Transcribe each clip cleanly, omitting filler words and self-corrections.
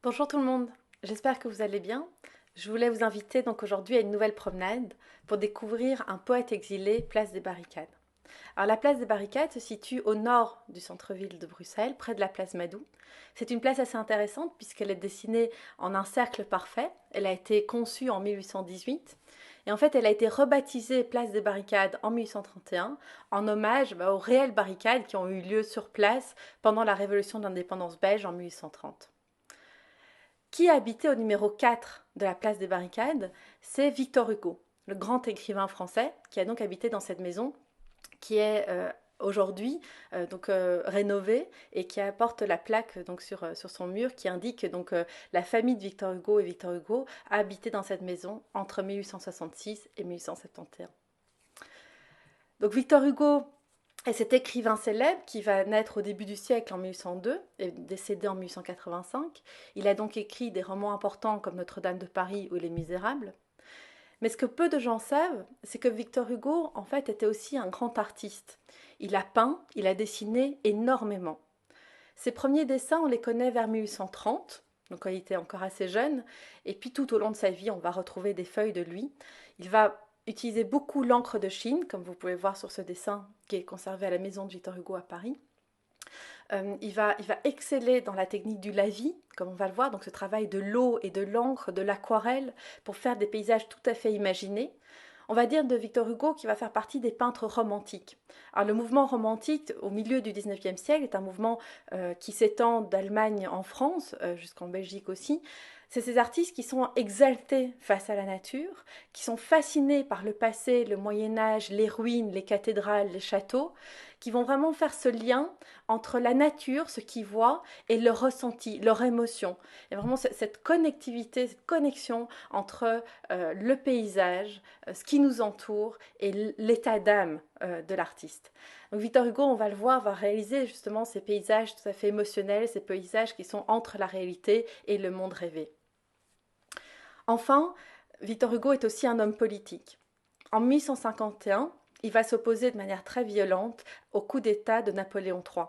Bonjour tout le monde, j'espère que vous allez bien. Je voulais vous inviter donc aujourd'hui à une nouvelle promenade pour découvrir un poète exilé, place des Barricades. Alors la place des Barricades se situe au nord du centre-ville de Bruxelles, près de la place Madou. C'est une place assez intéressante puisqu'elle est dessinée en un cercle parfait. Elle a été conçue en 1818 et en fait elle a été rebaptisée place des Barricades en 1831 en hommage aux réelles barricades qui ont eu lieu sur place pendant la révolution d'indépendance belge en 1830. Qui habitait au numéro 4 de la place des Barricades? C'est Victor Hugo, le grand écrivain français qui a donc habité dans cette maison qui est aujourd'hui rénovée et qui apporte la plaque sur son mur qui indique la famille de Victor Hugo et Victor Hugo a habité dans cette maison entre 1866 et 1871. Donc Victor Hugo est cet écrivain célèbre qui va naître au début du siècle en 1802 et décédé en 1885. Il a donc écrit des romans importants comme Notre-Dame de Paris ou Les Misérables. Mais ce que peu de gens savent, c'est que Victor Hugo, en fait, était aussi un grand artiste. Il a peint, il a dessiné énormément. Ses premiers dessins, on les connaît vers 1830, donc quand il était encore assez jeune, et puis tout au long de sa vie, on va retrouver des feuilles de lui. Il va utiliser beaucoup l'encre de Chine, comme vous pouvez voir sur ce dessin qui est conservé à la maison de Victor Hugo à Paris. Il va exceller dans la technique du lavis, comme on va le voir, donc ce travail de l'eau et de l'encre, de l'aquarelle, pour faire des paysages tout à fait imaginés. On va dire de Victor Hugo qu'il va faire partie des peintres romantiques. Alors le mouvement romantique au milieu du 19e siècle est un mouvement qui s'étend d'Allemagne en France, jusqu'en Belgique aussi. C'est ces artistes qui sont exaltés face à la nature, qui sont fascinés par le passé, le Moyen Âge, les ruines, les cathédrales, les châteaux, qui vont vraiment faire ce lien entre la nature, ce qu'ils voient, et leur ressenti, leur émotion. Et vraiment cette connectivité, cette connexion entre le paysage, ce qui nous entoure et l'état d'âme de l'artiste. Donc Victor Hugo, on va le voir, va réaliser justement ces paysages tout à fait émotionnels, ces paysages qui sont entre la réalité et le monde rêvé. Enfin, Victor Hugo est aussi un homme politique. En 1851, il va s'opposer de manière très violente au coup d'État de Napoléon III.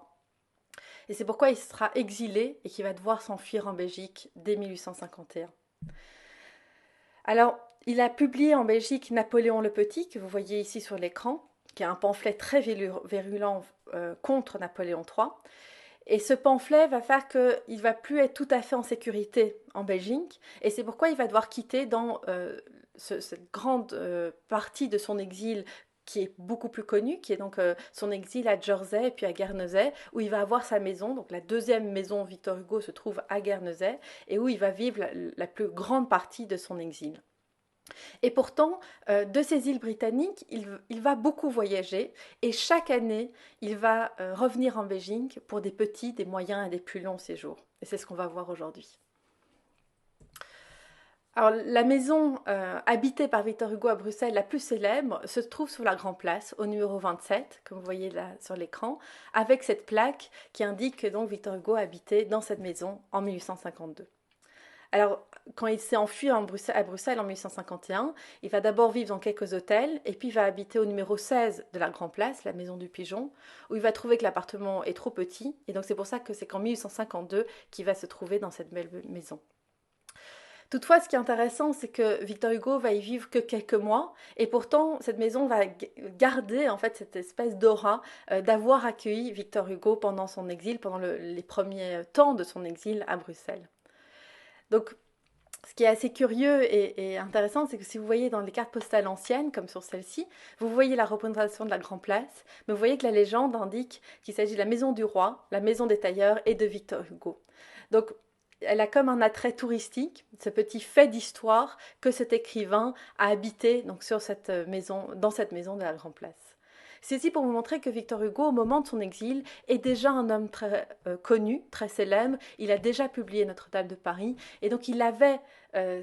Et c'est pourquoi il sera exilé et qu'il va devoir s'enfuir en Belgique dès 1851. Alors, il a publié en Belgique Napoléon le Petit, que vous voyez ici sur l'écran, qui est un pamphlet très virulent contre Napoléon III. Et ce pamphlet va faire qu'il ne va plus être tout à fait en sécurité en Belgique. Et c'est pourquoi il va devoir quitter cette grande partie de son exil qui est beaucoup plus connue, qui est son exil à Jersey et puis à Guernesey, où il va avoir sa maison. Donc la deuxième maison Victor Hugo se trouve à Guernesey et où il va vivre la plus grande partie de son exil. Et pourtant, de ces îles britanniques, il va beaucoup voyager et chaque année, il va revenir en Belgique pour des petits, des moyens et des plus longs séjours. Et c'est ce qu'on va voir aujourd'hui. Alors, la maison habitée par Victor Hugo à Bruxelles, la plus célèbre, se trouve sur la Grand Place, au numéro 27, comme vous voyez là sur l'écran, avec cette plaque qui indique que donc Victor Hugo habitait dans cette maison en 1852. Alors, quand il s'est enfui à Bruxelles en 1851, il va d'abord vivre dans quelques hôtels et puis il va habiter au numéro 16 de la Grand Place, la maison du Pigeon, où il va trouver que l'appartement est trop petit. Et donc c'est pour ça que c'est qu'en 1852 qu'il va se trouver dans cette belle maison. Toutefois, ce qui est intéressant, c'est que Victor Hugo va y vivre que quelques mois, et pourtant cette maison va garder en fait cette espèce d'aura d'avoir accueilli Victor Hugo pendant son exil, pendant les premiers temps de son exil à Bruxelles. Donc ce qui est assez curieux et intéressant, c'est que si vous voyez dans les cartes postales anciennes, comme sur celle-ci, vous voyez la représentation de la Grand Place, mais vous voyez que la légende indique qu'il s'agit de la maison du roi, la maison des tailleurs et de Victor Hugo. Donc, elle a comme un attrait touristique, ce petit fait d'histoire que cet écrivain a habité donc sur cette maison, dans cette maison de la Grand Place. C'est aussi pour vous montrer que Victor Hugo, au moment de son exil, est déjà un homme très connu, très célèbre. Il a déjà publié Notre-Dame de Paris, et donc il avait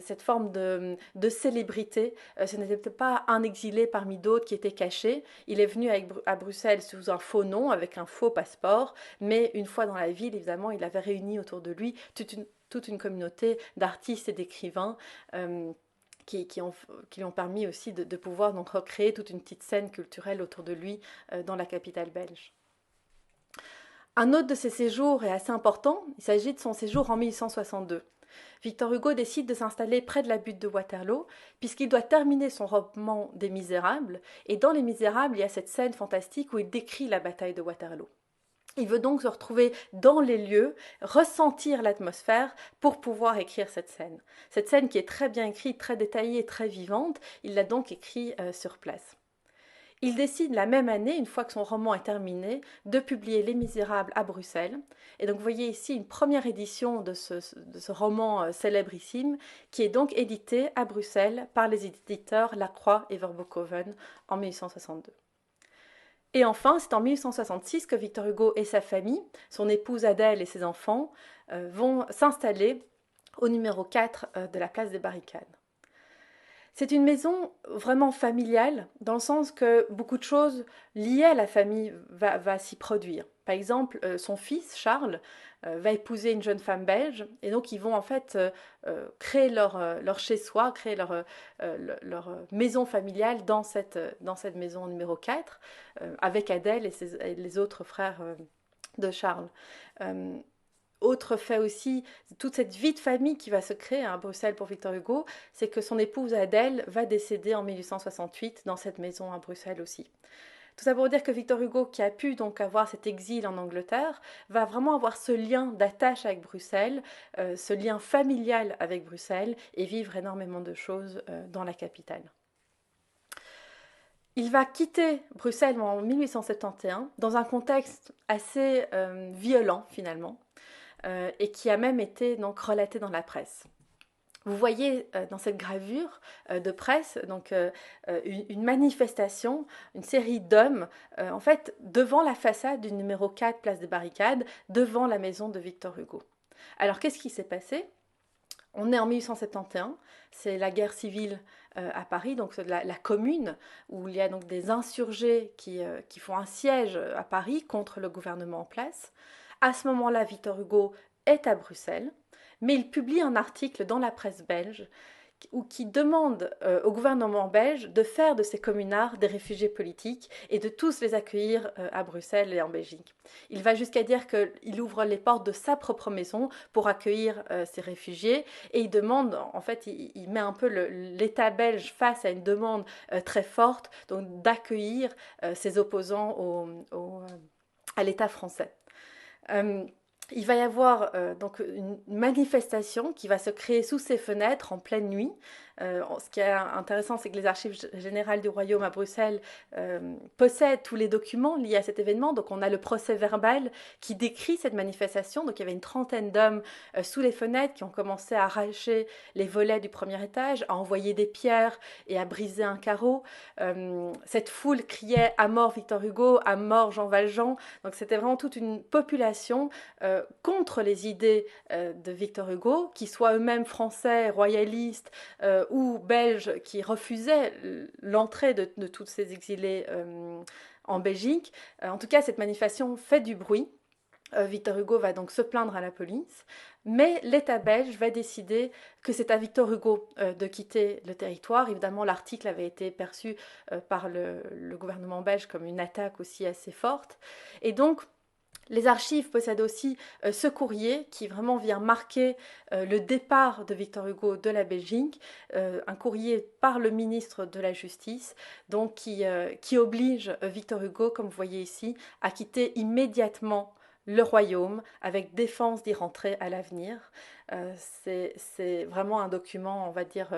cette forme de célébrité. Ce n'était pas un exilé parmi d'autres qui était caché. Il est venu à Bruxelles sous un faux nom, avec un faux passeport, mais une fois dans la ville, évidemment, il avait réuni autour de lui toute une communauté d'artistes et d'écrivains. Qui lui ont permis aussi de pouvoir donc recréer toute une petite scène culturelle autour de lui dans la capitale belge. Un autre de ses séjours est assez important, il s'agit de son séjour en 1862. Victor Hugo décide de s'installer près de la butte de Waterloo, puisqu'il doit terminer son roman des Misérables, et dans Les Misérables, il y a cette scène fantastique où il décrit la bataille de Waterloo. Il veut donc se retrouver dans les lieux, ressentir l'atmosphère pour pouvoir écrire cette scène. Cette scène qui est très bien écrite, très détaillée, très vivante, il l'a donc écrite sur place. Il décide la même année, une fois que son roman est terminé, de publier Les Misérables à Bruxelles. Et donc vous voyez ici une première édition de ce roman célébrissime qui est donc édité à Bruxelles par les éditeurs Lacroix et Verboeckhoven en 1862. Et enfin, c'est en 1866 que Victor Hugo et sa famille, son épouse Adèle et ses enfants, vont s'installer au numéro 4 de la place des Barricades. C'est une maison vraiment familiale, dans le sens que beaucoup de choses liées à la famille va s'y produire. Par exemple, son fils, Charles, va épouser une jeune femme belge, et donc ils vont en fait créer leur chez-soi, créer leur maison familiale dans cette maison numéro 4, avec Adèle et les autres frères de Charles. Autre fait aussi, toute cette vie de famille qui va se créer à Bruxelles pour Victor Hugo, c'est que son épouse Adèle va décéder en 1868 dans cette maison à Bruxelles aussi. Tout ça pour dire que Victor Hugo, qui a pu donc avoir cet exil en Angleterre, va vraiment avoir ce lien d'attache avec Bruxelles, ce lien familial avec Bruxelles, et vivre énormément de choses dans la capitale. Il va quitter Bruxelles en 1871 dans un contexte assez violent finalement. Et qui a même été donc relaté dans la presse. Vous voyez dans cette gravure de presse donc une manifestation, une série d'hommes en fait devant la façade du numéro 4 place des Barricades, devant la maison de Victor Hugo. Alors qu'est-ce qui s'est passé? On est en 1871, c'est la guerre civile à Paris, donc la commune, où il y a donc des insurgés qui font un siège à Paris contre le gouvernement en place. À ce moment-là, Victor Hugo est à Bruxelles, mais il publie un article dans la presse belge qui demande au gouvernement belge de faire de ces communards des réfugiés politiques et de tous les accueillir à Bruxelles et en Belgique. Il va jusqu'à dire qu'il ouvre les portes de sa propre maison pour accueillir ces réfugiés et il demande, en fait, il met un peu l'État belge face à une demande très forte, donc d'accueillir ses opposants à l'État français. Il va y avoir donc une manifestation qui va se créer sous ses fenêtres en pleine nuit. Ce qui est intéressant, c'est que les archives générales du royaume à Bruxelles possèdent tous les documents liés à cet événement. Donc on a le procès verbal qui décrit cette manifestation. Donc il y avait une trentaine d'hommes sous les fenêtres qui ont commencé à arracher les volets du premier étage, à envoyer des pierres et à briser un carreau. Cette foule criait à mort Victor Hugo, à mort Jean Valjean. Donc c'était vraiment toute une population contre les idées de Victor Hugo, qui soient eux-mêmes français, royalistes ou belges, qui refusaient l'entrée de tous ces exilés en Belgique. En tout cas, cette manifestation fait du bruit. Victor Hugo va donc se plaindre à la police, mais l'État belge va décider que c'est à Victor Hugo de quitter le territoire. Évidemment, l'article avait été perçu par le gouvernement belge comme une attaque aussi assez forte. Et donc, les archives possèdent aussi ce courrier qui vraiment vient marquer le départ de Victor Hugo de la Belgique, un courrier par le ministre de la Justice, donc qui oblige Victor Hugo, comme vous voyez ici, à quitter immédiatement le royaume avec défense d'y rentrer à l'avenir. C'est vraiment un document, on va dire,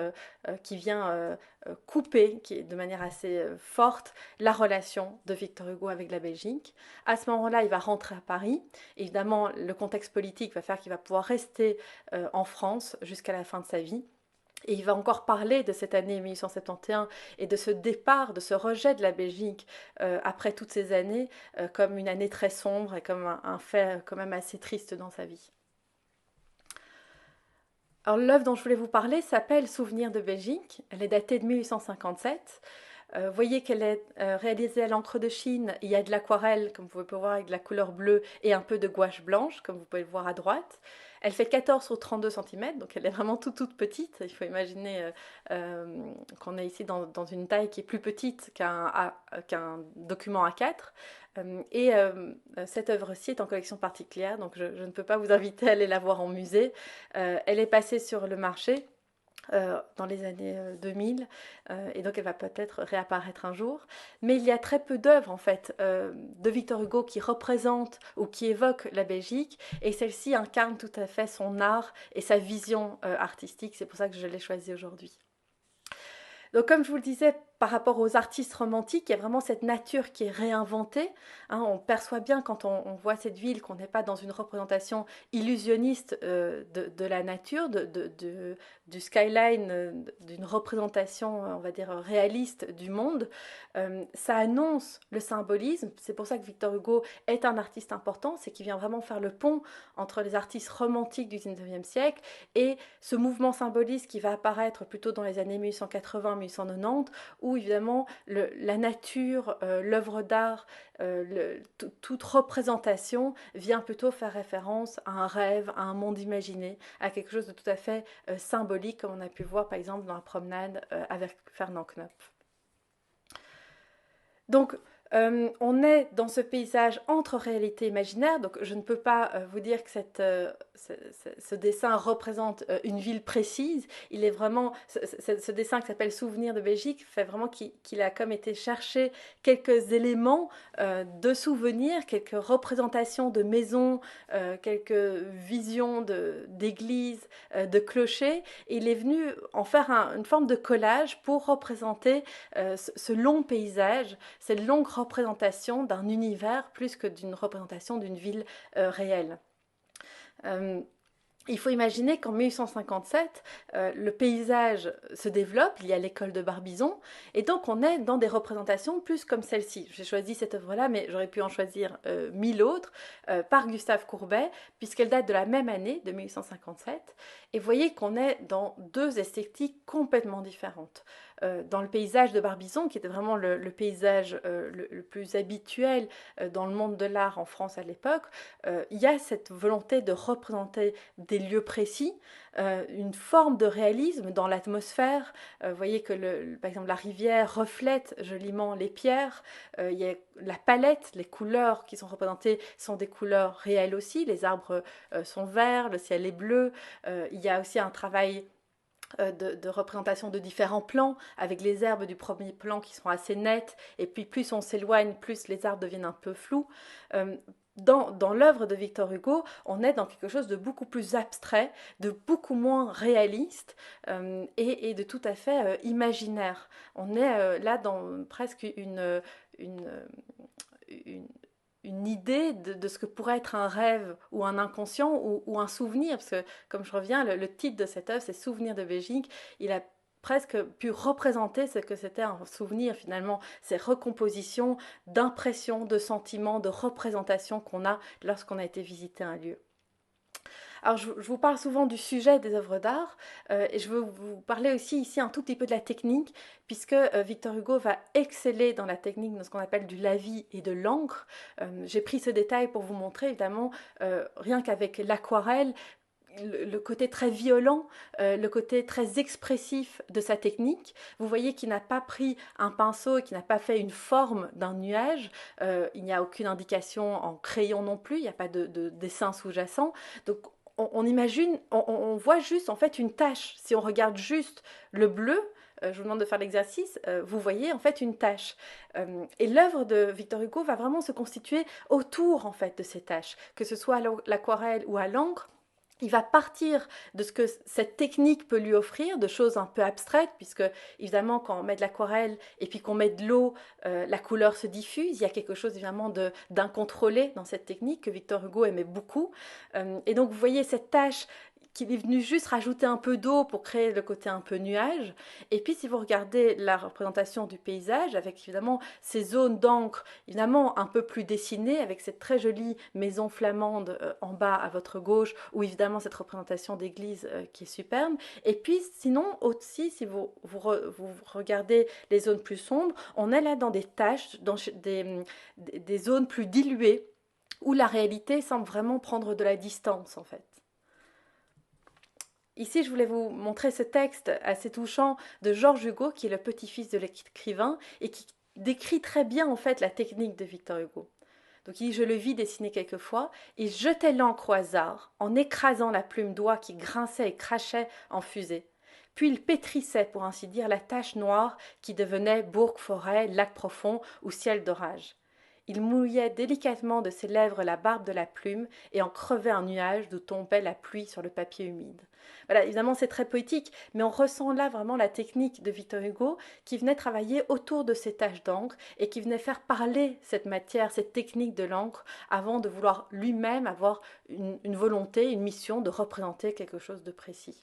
qui vient couper de manière assez forte la relation de Victor Hugo avec la Belgique. À ce moment-là, il va rentrer à Paris. Évidemment, le contexte politique va faire qu'il va pouvoir rester en France jusqu'à la fin de sa vie. Et il va encore parler de cette année 1871 et de ce départ, de ce rejet de la Belgique après toutes ces années, comme une année très sombre et comme un fait quand même assez triste dans sa vie. Alors l'œuvre dont je voulais vous parler s'appelle Souvenirs de Belgique. Elle est datée de 1857. Vous voyez qu'elle est réalisée à l'encre de Chine. Il y a de l'aquarelle, comme vous pouvez voir, avec de la couleur bleue et un peu de gouache blanche, comme vous pouvez le voir à droite. Elle fait 14 sur 32 cm, donc elle est vraiment toute petite. Il faut imaginer qu'on est ici dans une taille qui est plus petite qu'un document A4. Cette œuvre-ci est en collection particulière, donc je ne peux pas vous inviter à aller la voir en musée. Elle est passée sur le marché dans les années 2000, et donc elle va peut-être réapparaître un jour. Mais il y a très peu d'œuvres en fait de Victor Hugo qui représentent ou qui évoquent la Belgique, et celle-ci incarne tout à fait son art et sa vision artistique. C'est pour ça que je l'ai choisie aujourd'hui. Donc comme je vous le disais, par rapport aux artistes romantiques, il y a vraiment cette nature qui est réinventée. Hein, on perçoit bien quand on voit cette ville qu'on n'est pas dans une représentation illusionniste de la nature, du skyline, d'une représentation, on va dire, réaliste du monde. Ça annonce le symbolisme. C'est pour ça que Victor Hugo est un artiste important, c'est qu'il vient vraiment faire le pont entre les artistes romantiques du 19e siècle et ce mouvement symboliste qui va apparaître plutôt dans les années 1880-1890, où évidemment la nature, l'œuvre d'art, toute représentation vient plutôt faire référence à un rêve, à un monde imaginé, à quelque chose de tout à fait symbolique, comme on a pu voir par exemple dans la promenade avec Fernand Knopf. Donc, on est dans ce paysage entre réalité et imaginaire, donc je ne peux pas vous dire que ce dessin représente une ville précise. Il est vraiment, ce dessin qui s'appelle Souvenir de Belgique fait vraiment qu'il a comme été chercher quelques éléments de souvenirs, quelques représentations de maisons, quelques visions d'églises, de clochers, et il est venu en faire une forme de collage pour représenter ce long paysage, cette longue représentation d'un univers plus que d'une représentation d'une ville réelle. Il faut imaginer qu'en 1857, le paysage se développe, il y a l'école de Barbizon, et donc on est dans des représentations plus comme celle-ci. J'ai choisi cette œuvre-là, mais j'aurais pu en choisir 1000 autres, par Gustave Courbet, puisqu'elle date de la même année, de 1857, et vous voyez qu'on est dans deux esthétiques complètement différentes. Dans le paysage de Barbizon, qui était vraiment le paysage le plus habituel dans le monde de l'art en France à l'époque, il y a cette volonté de représenter des lieux précis, une forme de réalisme dans l'atmosphère. Vous voyez que par exemple la rivière reflète joliment les pierres, il y a la palette, les couleurs qui sont représentées sont des couleurs réelles aussi, les arbres sont verts, le ciel est bleu, il y a aussi un travail de représentation de différents plans, avec les herbes du premier plan qui sont assez nettes, et puis plus on s'éloigne, plus les arbres deviennent un peu flous. Dans l'œuvre de Victor Hugo, on est dans quelque chose de beaucoup plus abstrait, de beaucoup moins réaliste et de tout à fait imaginaire. On est là dans presque une idée de ce que pourrait être un rêve ou un inconscient ou un souvenir, parce que comme je reviens, le titre de cette œuvre c'est Souvenir de Belgique. Il a presque pu représenter ce que c'était un souvenir finalement, ces recompositions d'impressions, de sentiments, de représentations qu'on a lorsqu'on a été visiter un lieu. Alors, je vous parle souvent du sujet des œuvres d'art, et je veux vous parler aussi ici un tout petit peu de la technique, puisque Victor Hugo va exceller dans la technique de ce qu'on appelle du lavis et de l'encre. J'ai pris ce détail pour vous montrer, évidemment, rien qu'avec l'aquarelle, le côté très violent, le côté très expressif de sa technique. Vous voyez qu'il n'a pas pris un pinceau et qu'il n'a pas fait une forme d'un nuage. Il n'y a aucune indication en crayon non plus, il n'y a pas de dessin sous-jacent. Donc on imagine, on voit juste en fait une tache. Si on regarde juste le bleu, je vous demande de faire l'exercice, vous voyez en fait une tache. Et l'œuvre de Victor Hugo va vraiment se constituer autour en fait de ces taches, que ce soit à l'aquarelle ou à l'encre. Il va partir de ce que cette technique peut lui offrir, de choses un peu abstraites, puisque évidemment quand on met de l'aquarelle et puis qu'on met de l'eau, la couleur se diffuse. Il y a quelque chose évidemment d'incontrôlé dans cette technique que Victor Hugo aimait beaucoup. Et donc vous voyez cette tache qu'il est venu juste rajouter un peu d'eau pour créer le côté un peu nuage. Et puis si vous regardez la représentation du paysage, avec évidemment ces zones d'encre, évidemment un peu plus dessinées, avec cette très jolie maison flamande en bas à votre gauche, ou évidemment cette représentation d'église qui est superbe. Et puis sinon aussi, si vous regardez les zones plus sombres, on est là dans des taches, dans des zones plus diluées, où la réalité semble vraiment prendre de la distance en fait. Ici, je voulais vous montrer ce texte assez touchant de Georges Hugo, qui est le petit-fils de l'écrivain et qui décrit très bien en fait la technique de Victor Hugo. Donc il dit, je le vis dessiner quelquefois, il jetait l'encre au hasard, en écrasant la plume d'oie qui grinçait et crachait en fusée. Puis il pétrissait, pour ainsi dire, la tache noire qui devenait bourg, forêt, lac profond ou ciel d'orage. Il mouillait délicatement de ses lèvres la barbe de la plume et en crevait un nuage d'où tombait la pluie sur le papier humide. Voilà, évidemment c'est très poétique, mais on ressent là vraiment la technique de Victor Hugo qui venait travailler autour de ces taches d'encre et qui venait faire parler cette matière, cette technique de l'encre, avant de vouloir lui-même avoir une volonté, une mission de représenter quelque chose de précis.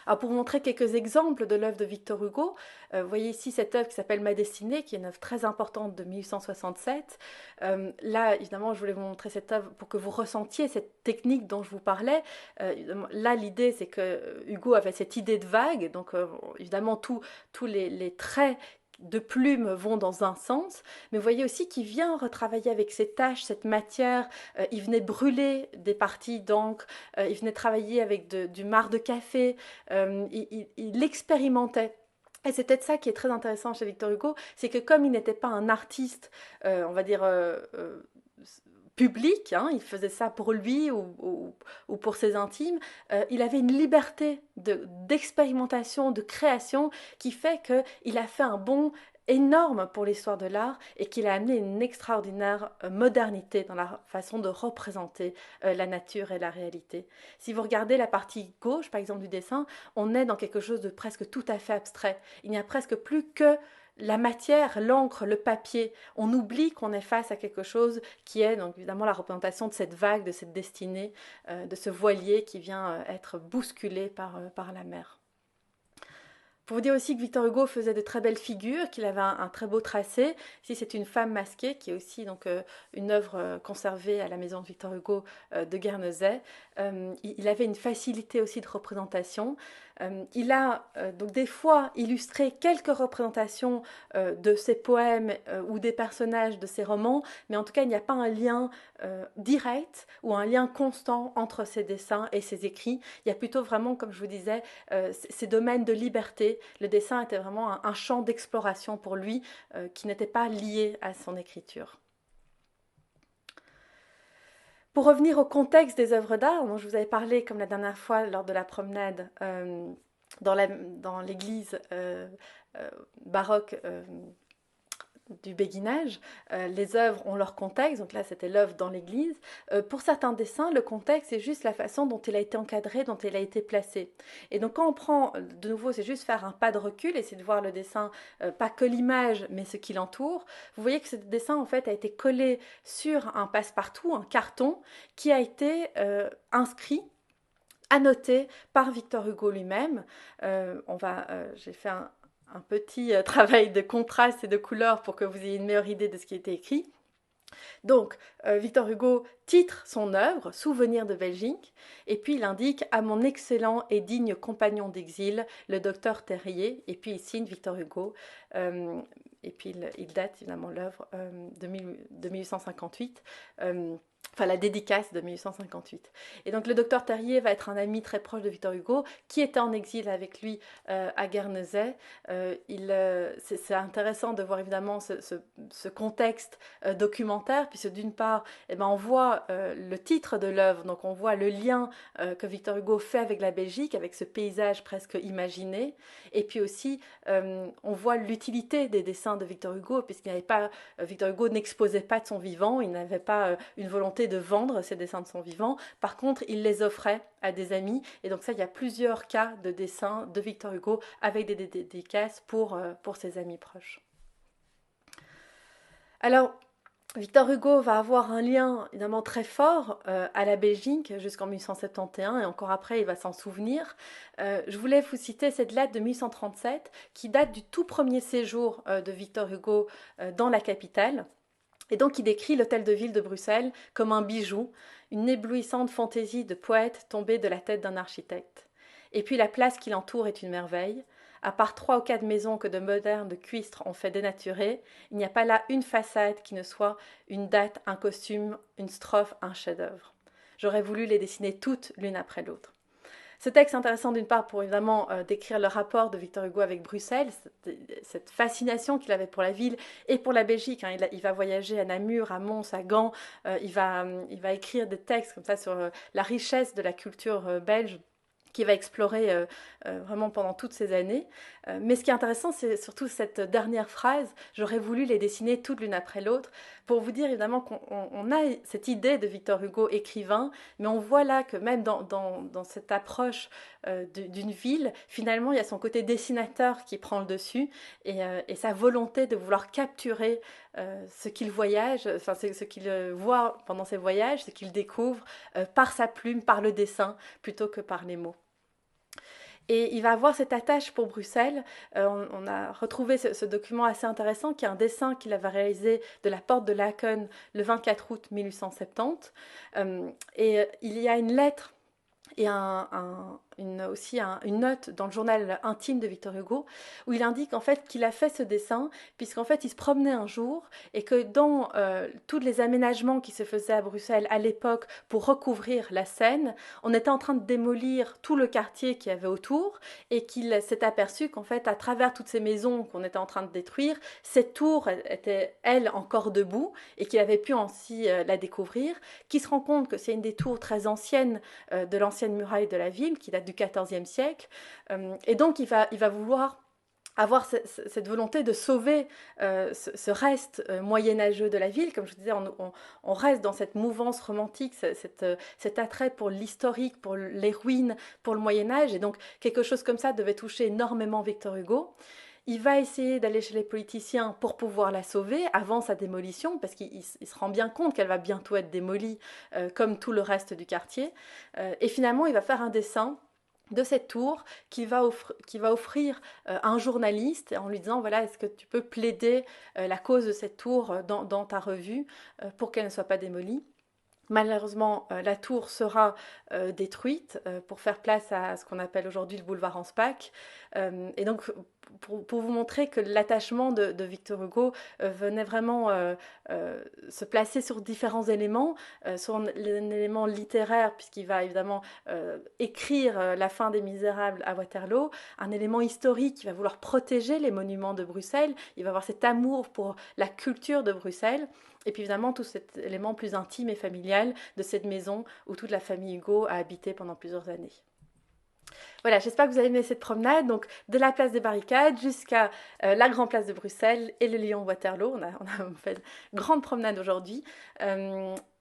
Alors pour vous montrer quelques exemples de l'œuvre de Victor Hugo, vous voyez ici cette œuvre qui s'appelle Ma destinée, qui est une œuvre très importante de 1867. Là, évidemment, je voulais vous montrer cette œuvre pour que vous ressentiez cette technique dont je vous parlais. Là, l'idée, c'est que Hugo avait cette idée de vague, donc évidemment, tous les traits de plumes vont dans un sens, mais vous voyez aussi qu'il vient retravailler avec ces taches, cette matière, il venait brûler des parties d'encre, il venait travailler avec du marc de café, il expérimentait. Et c'est peut-être ça qui est très intéressant chez Victor Hugo, c'est que comme il n'était pas un artiste, on va dire, public, hein, il faisait ça pour lui ou pour ses intimes, il avait une liberté d'expérimentation, de création qui fait qu'il a fait un bond énorme pour l'histoire de l'art et qu'il a amené une extraordinaire modernité dans la façon de représenter la nature et la réalité. Si vous regardez la partie gauche, par exemple, du dessin, on est dans quelque chose de presque tout à fait abstrait. Il n'y a presque plus que la matière, l'encre, le papier. On oublie qu'on est face à quelque chose qui est donc évidemment la représentation de cette vague, de cette destinée, de ce voilier qui vient être bousculé par la mer. Pour vous dire aussi que Victor Hugo faisait de très belles figures, qu'il avait un très beau tracé. Ici, c'est une femme masquée qui est aussi donc, une œuvre conservée à la maison de Victor Hugo de Guernesey. Il avait une facilité aussi de représentation. Il a donc des fois illustré quelques représentations de ses poèmes ou des personnages de ses romans, mais en tout cas, il n'y a pas un lien direct ou un lien constant entre ses dessins et ses écrits. Il y a plutôt vraiment, comme je vous disais, ces domaines de liberté. Le dessin était vraiment un champ d'exploration pour lui qui n'était pas lié à son écriture. Pour revenir au contexte des œuvres d'art, dont je vous avais parlé comme la dernière fois lors de la promenade dans l'église baroque du béguinage, les œuvres ont leur contexte, donc là c'était l'œuvre dans l'église. Pour certains dessins, le contexte c'est juste la façon dont il a été encadré, dont il a été placé. Et donc quand on prend, de nouveau, c'est juste faire un pas de recul, et c'est de voir le dessin, pas que l'image, mais ce qui l'entoure. Vous voyez que ce dessin en fait a été collé sur un passe-partout, un carton, qui a été inscrit, annoté par Victor Hugo lui-même. J'ai fait un petit travail de contraste et de couleur pour que vous ayez une meilleure idée de ce qui était écrit. Donc, Victor Hugo titre son œuvre Souvenirs de Belgique, et puis il indique à mon excellent et digne compagnon d'exil, le docteur Terrier, et puis il signe Victor Hugo, et puis il date évidemment l'œuvre de 1858. Enfin, la dédicace de 1858. Et donc le docteur Terrier va être un ami très proche de Victor Hugo, qui était en exil avec lui à Guernesey. C'est intéressant de voir évidemment ce contexte documentaire, puisque d'une part, eh ben, on voit le titre de l'œuvre, donc on voit le lien que Victor Hugo fait avec la Belgique, avec ce paysage presque imaginé, et puis aussi on voit l'utilité des dessins de Victor Hugo, puisqu'il n'avait pas, Victor Hugo n'exposait pas de son vivant, il n'avait pas une volonté de vendre ses dessins de son vivant. Par contre, il les offrait à des amis. Et donc ça, il y a plusieurs cas de dessins de Victor Hugo avec des dédicaces pour ses amis proches. Alors, Victor Hugo va avoir un lien évidemment très fort à la Belgique jusqu'en 1871 et encore après il va s'en souvenir. Je voulais vous citer cette lettre de 1837 qui date du tout premier séjour de Victor Hugo dans la capitale. Et donc il décrit l'hôtel de ville de Bruxelles comme un bijou, une éblouissante fantaisie de poète tombée de la tête d'un architecte. Et puis la place qui l'entoure est une merveille. À part 3 ou 4 maisons que de modernes de cuistre ont fait dénaturer, il n'y a pas là une façade qui ne soit une date, un costume, une strophe, un chef-d'œuvre. J'aurais voulu les dessiner toutes l'une après l'autre. Ce texte est intéressant d'une part pour évidemment décrire le rapport de Victor Hugo avec Bruxelles, cette fascination qu'il avait pour la ville et pour la Belgique. Hein. Il va voyager à Namur, à Mons, à Gand. Il va écrire des textes comme ça sur la richesse de la culture belge qui va explorer vraiment pendant toutes ces années. Mais ce qui est intéressant, c'est surtout cette dernière phrase, j'aurais voulu les dessiner toutes l'une après l'autre, pour vous dire évidemment qu'on a cette idée de Victor Hugo écrivain, mais on voit là que même dans cette approche d'une ville, finalement, il y a son côté dessinateur qui prend le dessus, et sa volonté de vouloir capturer ce qu'il voyage, enfin ce qu'il voit pendant ses voyages, ce qu'il découvre par sa plume, par le dessin, plutôt que par les mots. Et il va avoir cette attache pour Bruxelles. On a retrouvé ce document assez intéressant, qui est un dessin qu'il avait réalisé de la porte de Laken le 24 août 1870. Il y a une lettre et aussi une note dans le journal intime de Victor Hugo où il indique en fait qu'il a fait ce dessin puisqu'en fait il se promenait un jour et que dans tous les aménagements qui se faisaient à Bruxelles à l'époque pour recouvrir la Seine, on était en train de démolir tout le quartier qu'il y avait autour et qu'il s'est aperçu qu'en fait à travers toutes ces maisons qu'on était en train de détruire, cette tour était elle encore debout et qu'il avait pu ainsi la découvrir, qu'il se rend compte que c'est une des tours très anciennes de l'ancienne muraille de la ville qui date du XIVe siècle. Et donc il va vouloir avoir cette volonté de sauver ce reste moyenâgeux de la ville. Comme je vous disais, on reste dans cette mouvance romantique, cet attrait pour l'historique, pour les ruines, pour le Moyen-Âge. Et donc quelque chose comme ça devait toucher énormément Victor Hugo. Il va essayer d'aller chez les politiciens pour pouvoir la sauver avant sa démolition, parce qu'il se rend bien compte qu'elle va bientôt être démolie, comme tout le reste du quartier. Et finalement, il va faire un dessin de cette tour qu'il va offrir à un journaliste en lui disant voilà, est-ce que tu peux plaider la cause de cette tour dans ta revue pour qu'elle ne soit pas démolie. Malheureusement, la tour sera détruite pour faire place à ce qu'on appelle aujourd'hui le boulevard Anspach. Et donc, pour vous montrer que l'attachement de Victor Hugo venait vraiment se placer sur différents éléments, sur un élément littéraire, puisqu'il va évidemment écrire la fin des Misérables à Waterloo, un élément historique, il va vouloir protéger les monuments de Bruxelles, il va avoir cet amour pour la culture de Bruxelles, et puis évidemment tout cet élément plus intime et familial de cette maison où toute la famille Hugo a habité pendant plusieurs années. Voilà, j'espère que vous avez aimé cette promenade, donc de la place des Barricades jusqu'à la grande place de Bruxelles et le Lyon-Waterloo. On a fait une grande promenade aujourd'hui.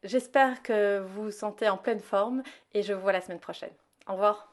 J'espère que vous vous sentez en pleine forme et je vous vois la semaine prochaine. Au revoir.